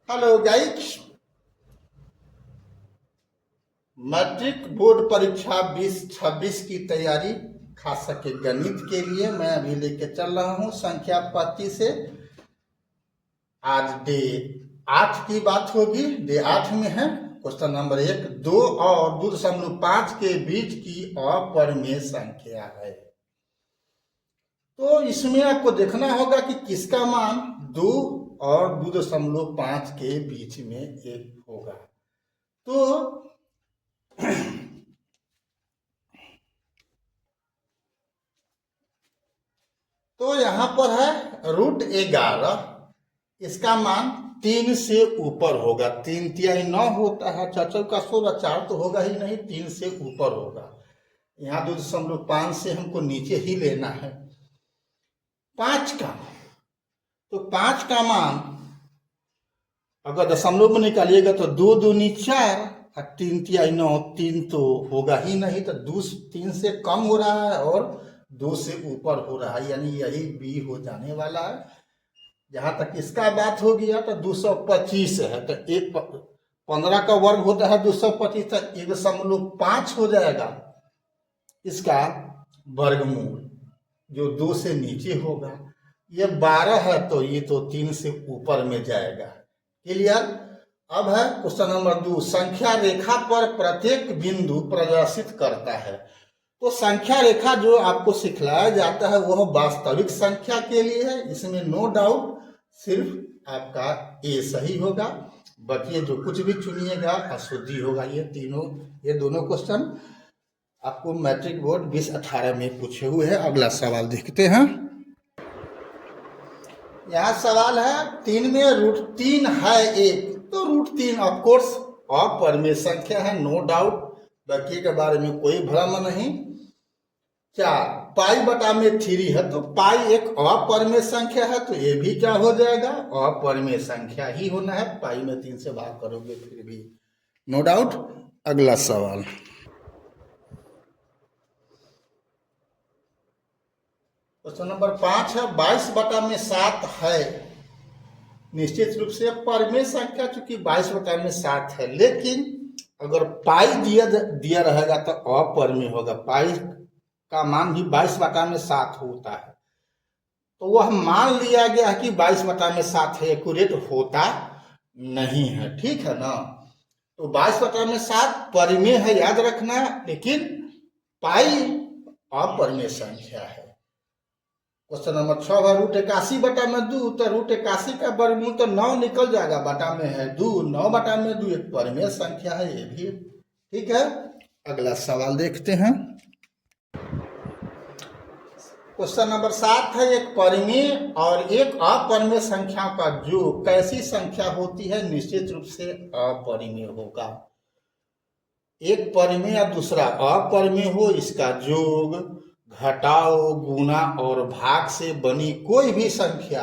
Hello guys. Matric board परीक्षा 2026 की तैयारी खास करके गणित के लिए मैं अभी लेके चल रहा हूं संख्या पत्ती से। आज डे 8 की बात होगी। डे 8 में है क्वेश्चन नंबर 1, 2 और 2.5 के बीच की अपरिमेय संख्या है। तो इसमें आपको देखना होगा कि किसका मान 2 और 2.5 के बीच में एक होगा। तो यहां पर है √11, इसका मान 3 से ऊपर होगा। 3 तिहाई 9 होता है, 4 का 16, 4 तो होगा ही नहीं, 3 से ऊपर होगा। यहाँ 2.5 से हमको नीचे ही लेना है। 5 का, तो 5 का मान अगर दशमलव में निकालिएगा तो 2 दूनी 4 और 3 तिहाई 9, 3 तो होगा ही नहीं, तो 2 3 से कम हो रहा है और 2 से ऊपर हो रहा है, यानी यही बी हो जाने वाला है। जहां तक इसका बात हो गया तो 225 है, तो 15 का वर्ग होता है 225, तो 1.5 हो जाएगा इसका वर्गमूल, जो 2 से नीचे होगा। ये 12 है तो ये तो 3 से ऊपर में जाएगा। क्लियर। अब है क्वेश्चन नंबर 2, संख्या रेखा पर प्रत्येक बिंदु प्रदर्शित करता है। तो संख्या रेखा जो आपको सिखलाया जाता है वह वास्तविक संख्या के लिए है, इसमें नो डाउट सिर्फ आपका ए सही होगा, बाकी जो कुछ भी चुनिएगा अशुद्धि होगा। ये दोनों क्वेश्चन आपको मैट्रिक बोर्ड 2018 में पूछे हुए हैं। अगला सवाल देखते हैं। यहाँ सवाल है 3 में √3 है एक, तो √3 ऑफकोर्स अपरिमेय संख्या है, नो डाउट, बाकी के बारे में कोई भ्रम नहीं। 4 पाई बटा में 3 है, तो पाई एक अपरिमेय संख्या है, तो ये भी क्या हो जाएगा, अपरिमेय संख्या ही होना है। पाई में 3 से भाग करोगे फिर भी नो डाउट। अगला सवाल, क्वेश्चन नंबर 5 है 22 बटा में 7 है। निश्चित रूप से परिमेय संख्या चूंकि 22 बटा में 7 है, लेकिन अगर पाई दिया रहेगा तो अपरिमेय होगा। पाई का मान भी 22 बटा में 7 होता है, तो वह मान लिया गया है कि 22 बटा में 7 है, एक्यूरेट होता नहीं है, ठीक है ना। तो 22 बटा में 7 परिमेय है, याद रखना, लेकिन पाई अपरिमेय संख्या है। क्वेश्चन नंबर 6 है √81 बटा में 2, तो √81 का वर्गमूल तो 9 निकल जाएगा, बटा में है 2, 9 बटा में 2 एक परिमेय संख्या है, ये भी ठीक है। अगला सवाल देखते हैं। क्वेश्चन नंबर 7 है एक परिमेय और एक अपरिमेय संख्या का योग कैसी संख्या होती है, निश्चित रूप से अपरिमेय होगा। एक परिमेय या दूसरा अपरिमेय हो, इसका योग, घटाओ, गुना और भाग से बनी कोई भी संख्या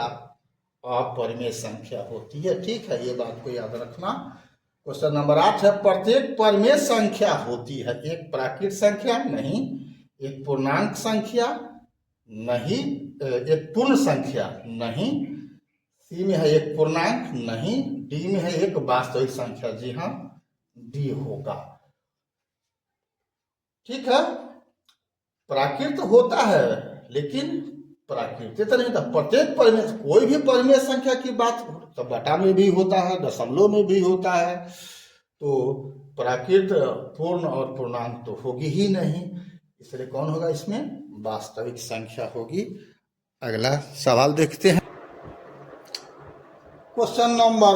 अपरिमेय संख्या होती है, ठीक है, ये बात को याद रखना। क्वेश्चन नंबर 8 है प्रत्येक परिमेय संख्या होती है, एक प्राकृत संख्या नहीं, एक पूर्णांक संख्या नहीं, एक पूर्ण संख्या नहीं, सी में है एक पूर्णांक नहीं, डी में है एक वास्तविक संख्या, जी हाँ डी होगा, ठीक है। प्राकृत होता है लेकिन प्राकृत तो नहीं था। प्रत्येक परिमेय, कोई भी परिमेय संख्या की बात तो बटा में भी होता है, दशमलव में भी होता है, तो प्राकृत पूर्ण और पूर्णांक तो होगी ही नहीं, इसलिए कौन होगा इसमें, वास्तविक संख्या होगी। अगला सवाल देखते हैं। क्वेश्चन नंबर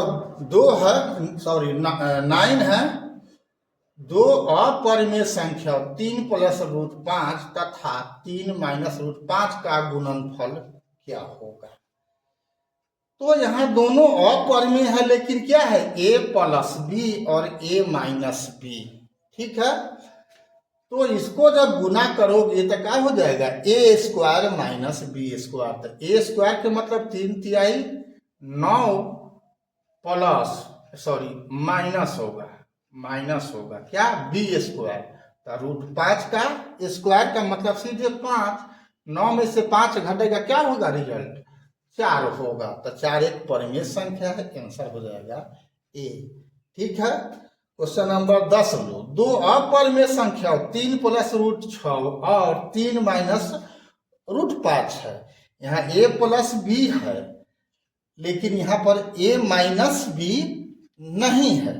2 है, सॉरी 9 है, 2 अपरिमेय संख्या 3 + √5 तथा 3 - √5 का गुणनफल क्या होगा। तो यहाँ दोनों अपरिमेय है, लेकिन क्या है, a + b और a - b, ठीक है। तो इसको जब गुना करोगे तो क्या हो जाएगा, a² - b², तो a² के मतलब 3 तिहाई 9 माइनस होगा क्या, b², तो √5 का स्क्वायर का मतलब सीधे 5, 9 में से 5 घटेगा क्या होगा रिजल्ट, 4 होगा, तो 4 एक परिमेय संख्या है, आंसर हो जाएगा ए। ठीक है, क्वेश्चन नंबर 10 लो। दो अपरिमेय संख्या 3 प्लस रूट 6 और 3 माइनस रूट 5 है। यहाँ ए प्लस बी है, लेकिन यहाँ पर ए माइनस बी नहीं है।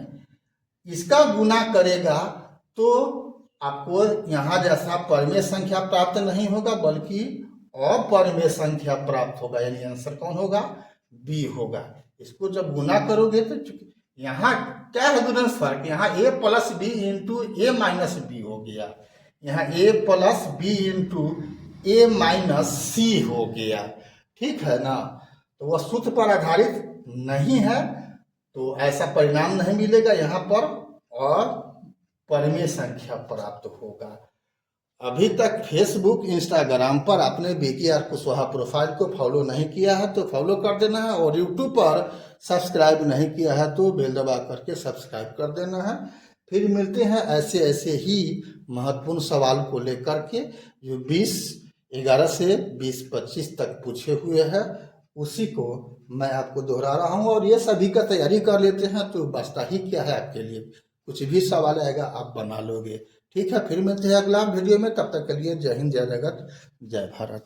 इसका गुना करेगा तो आपको यहाँ जैसा परिमेय संख्या प्राप्त नहीं होगा, बल्कि अपरिमेय संख्या प्राप्त होगा, यानी आंसर कौन होगा, बी होगा। इसको जब गुना करोगे तो यहाँ क्या है दोनों फर्क, यहाँ ए प्लस बी इंटू ए माइनस बी हो गया, यहाँ ए प्लस बी इंटू ए माइनस सी हो गया। ठीक है ना, तो वह सूत्र पर आधारित नहीं है, तो ऐसा परिणाम नहीं मिलेगा यहाँ पर, और परिमेय संख्या प्राप्त होगा। अभी तक फेसबुक इंस्टाग्राम पर आपने BKR कुशवाहा प्रोफाइल को फॉलो नहीं किया है तो फॉलो कर देना है, और यूट्यूब पर सब्सक्राइब नहीं किया है तो बेल दबा करके सब्सक्राइब कर देना है। फिर मिलते हैं ऐसे ऐसे ही महत्वपूर्ण सवाल को लेकर के, जो 20/11 से 20-25 तक पूछे हुए हैं, उसी को मैं आपको दोहरा रहा हूँ। और ये सभी का तैयारी कर लेते हैं तो बचता ही क्या है आपके लिए, कुछ भी सवाल आएगा आप बना लोगे। ठीक है, फिर मिलते हैं अगला वीडियो में, तब तक के लिए जय हिंद, जय जगत, जय भारत।